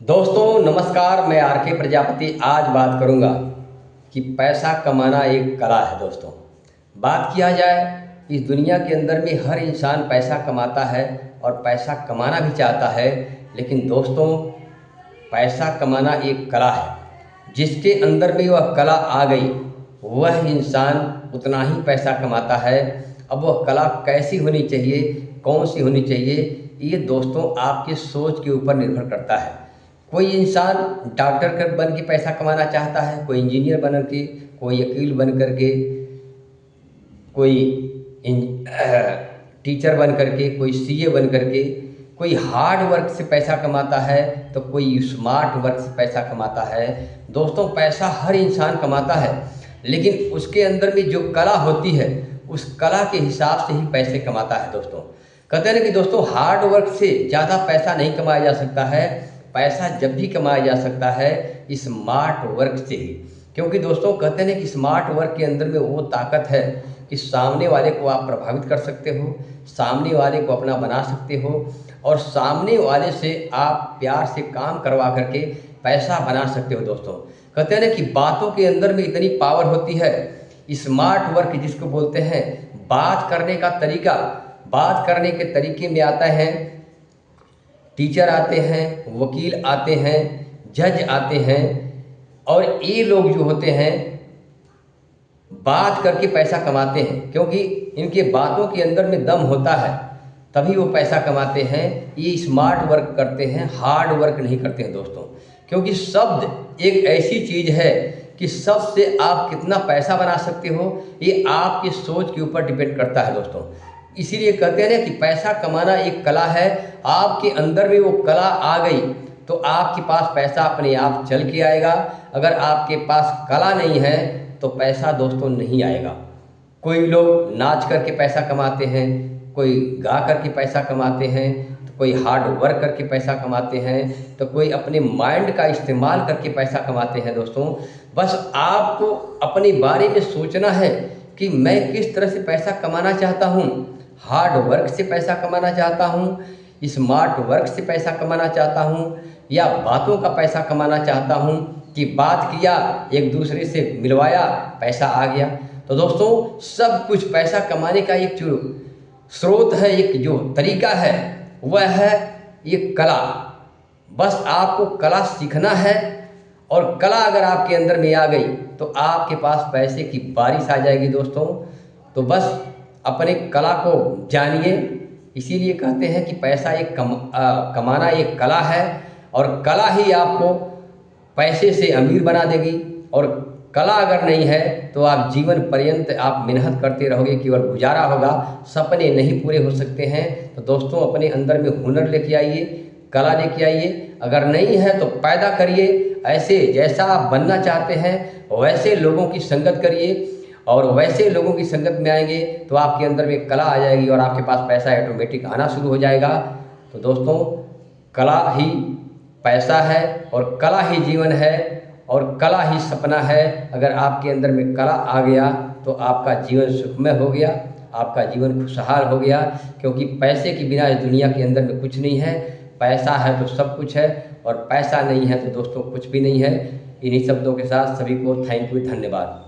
दोस्तों नमस्कार, मैं आर के प्रजापति आज बात करूंगा कि पैसा कमाना एक कला है। दोस्तों बात किया जाए, इस दुनिया के अंदर में हर इंसान पैसा कमाता है और पैसा कमाना भी चाहता है। लेकिन दोस्तों पैसा कमाना एक कला है। जिसके अंदर में वह कला आ गई वह इंसान उतना ही पैसा कमाता है। अब वह कला कैसी होनी चाहिए, कौन सी होनी चाहिए, ये दोस्तों आपके सोच के ऊपर निर्भर करता है। कोई इंसान डॉक्टर बन के पैसा कमाना चाहता है, कोई इंजीनियर बन के, कोई वकील बन करके, कोई टीचर बन करके, कोई सीए बन करके, कोई हार्ड वर्क से पैसा कमाता है तो कोई स्मार्ट वर्क से पैसा कमाता है। दोस्तों पैसा हर इंसान कमाता है, लेकिन उसके अंदर में जो कला होती है उस कला के हिसाब से ही पैसे कमाता है। दोस्तों कहते हैं कि दोस्तों हार्ड वर्क से ज़्यादा पैसा नहीं कमाया जा सकता है। पैसा जब भी कमाया जा सकता है स्मार्ट वर्क से ही। क्योंकि दोस्तों कहते हैं कि स्मार्ट वर्क के अंदर में वो ताकत है कि सामने वाले को आप प्रभावित कर सकते हो, सामने वाले को अपना बना सकते हो और सामने वाले से आप प्यार से काम करवा करके पैसा बना सकते हो। दोस्तों कहते हैं कि बातों के अंदर में इतनी पावर होती है। स्मार्ट वर्क जिसको बोलते हैं, बात करने का तरीका, बात करने के तरीके में आता है टीचर आते हैं, वकील आते हैं, जज आते हैं और ये लोग जो होते हैं बात करके पैसा कमाते हैं। क्योंकि इनके बातों के अंदर में दम होता है तभी वो पैसा कमाते हैं। ये स्मार्ट वर्क करते हैं, हार्ड वर्क नहीं करते हैं। दोस्तों क्योंकि शब्द एक ऐसी चीज़ है कि शब्द से आप कितना पैसा बना सकते हो ये आपकी सोच के ऊपर डिपेंड करता है। दोस्तों इसीलिए कहते हैं ना कि पैसा कमाना एक कला है। आपके अंदर में वो कला आ गई तो आपके पास पैसा अपने आप चल के आएगा। अगर आपके पास कला नहीं है तो पैसा दोस्तों नहीं आएगा। कोई लोग नाच करके पैसा कमाते हैं, कोई गा करके पैसा कमाते हैं, तो कोई हार्ड वर्क करके पैसा कमाते हैं, तो कोई अपने माइंड का इस्तेमाल करके पैसा कमाते हैं। दोस्तों बस आपको अपने बारे में सोचना है कि मैं किस तरह से पैसा कमाना चाहता हूँ। हार्ड वर्क से पैसा कमाना चाहता हूँ, स्मार्ट वर्क से पैसा कमाना चाहता हूँ, या बातों का पैसा कमाना चाहता हूँ कि बात किया, एक दूसरे से मिलवाया, पैसा आ गया। तो दोस्तों सब कुछ पैसा कमाने का एक जो स्रोत है, एक जो तरीका है वह है ये कला। बस आपको कला सीखना है और कला अगर आपके अंदर में आ गई तो आपके पास पैसे की बारिश आ जाएगी। दोस्तों तो बस अपने कला को जानिए। इसीलिए कहते हैं कि पैसा एक कमाना एक कला है और कला ही आपको पैसे से अमीर बना देगी। और कला अगर नहीं है तो आप जीवन पर्यंत आप मेहनत करते रहोगे, केवल गुजारा होगा, सपने नहीं पूरे हो सकते हैं। तो दोस्तों अपने अंदर में हुनर लेके आइए, कला लेके आइए। अगर नहीं है तो पैदा करिए। ऐसे जैसा आप बनना चाहते हैं वैसे लोगों की संगत करिए और वैसे लोगों की संगत में आएंगे तो आपके अंदर में कला आ जाएगी और आपके पास पैसा ऑटोमेटिक आना शुरू हो जाएगा। तो दोस्तों कला ही पैसा है और कला ही जीवन है और कला ही सपना है। अगर आपके अंदर में कला आ गया तो आपका जीवन सुखमय हो गया, आपका जीवन खुशहाल हो गया। क्योंकि पैसे के बिना इस दुनिया के अंदर में कुछ नहीं है। पैसा है तो सब कुछ है और पैसा नहीं है तो दोस्तों कुछ भी नहीं है। इन्हीं शब्दों के साथ सभी को थैंक यू, धन्यवाद।